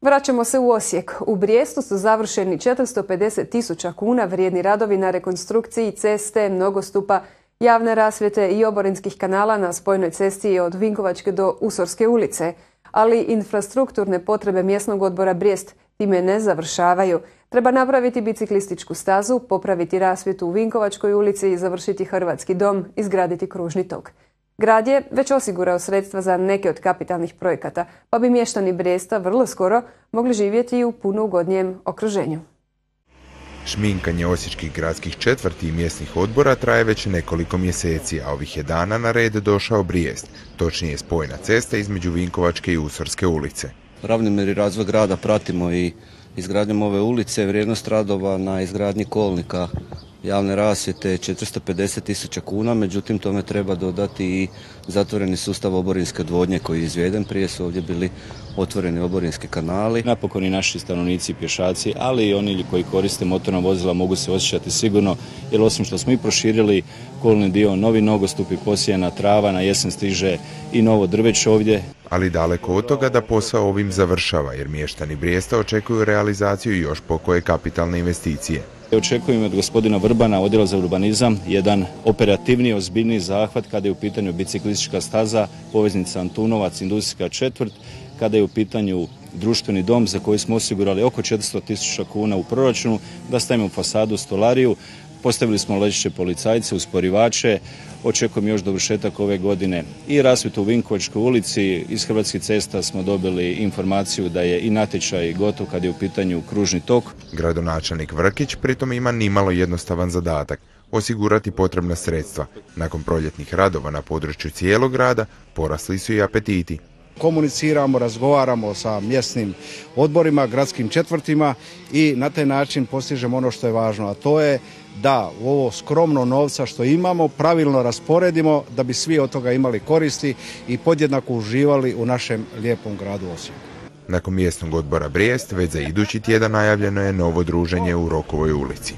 Vraćamo se u Osijek. U Brijestu su završeni 450.000 kuna vrijedni radovi na rekonstrukciji ceste, nogostupa, javne rasvjete i oborinskih kanala na spojnoj cesti od Vinkovačke do Usorske ulice, ali infrastrukturne potrebe mjesnog odbora Brijest time ne završavaju. Treba napraviti biciklističku stazu, popraviti rasvjetu u Vinkovačkoj ulici i završiti Hrvatski dom, izgraditi kružni tok. Grad je već osigurao sredstva za neke od kapitalnih projekata, pa bi mještani Brijesta vrlo skoro mogli živjeti u puno ugodnijem okruženju. Šminkanje osječkih gradskih četvrti i mjesnih odbora traje već nekoliko mjeseci, a ovih je dana na red došao Brijest, točnije spojna cesta između Vinkovačke i Usorske ulice. Ravnomjerni razvoj grada pratimo i izgradnjom ove ulice. Vrijednost radova na izgradnji kolnika javne rasvjete 450.000 kuna, međutim tome treba dodati i zatvoreni sustav oborinske odvodnje koji je izveden. Prije su ovdje bili otvoreni oborinski kanali. Napokon i naši stanovnici, pješaci, ali i oni koji koriste motorna vozila mogu se osjećati sigurno, jer osim što smo i proširili kolni dio, novi nogostupi, posijana trava, na jesen stiže i novo drveće ovdje. Ali daleko od toga da posao ovim završava, jer mještani Brijesta očekuju realizaciju još pokoje kapitalne investicije. Očekujem od gospodina Vrbana, odjela za urbanizam, jedan operativniji, ozbiljniji zahvat kada je u pitanju biciklistička staza, poveznica Antunovac, industrijska četvrt, kada je u pitanju društveni dom za koji smo osigurali oko 400.000 kuna u proračunu, da stavimo fasadu, stolariju, postavili smo ležeće policajce, usporivače, očekujem još dovršetak ove godine i rasvjetu u Vinkovačkoj ulici. Iz Hrvatskih cesta smo dobili informaciju da je i natječaj gotov kad je u pitanju kružni tok. Gradonačelnik Vrkić pritom ima nimalo jednostavan zadatak – osigurati potrebna sredstva. Nakon proljetnih radova na području cijelog grada porasli su i apetiti. Komuniciramo, razgovaramo sa mjesnim odborima, gradskim četvrtima i na taj način postižemo ono što je važno, a to je da u ovo skromno novca što imamo pravilno rasporedimo da bi svi od toga imali koristi i podjednako uživali u našem lijepom gradu Osijeku. Nakon mjesnog odbora Brijest već za idući tjedan najavljeno je novo druženje u Rokovoj ulici.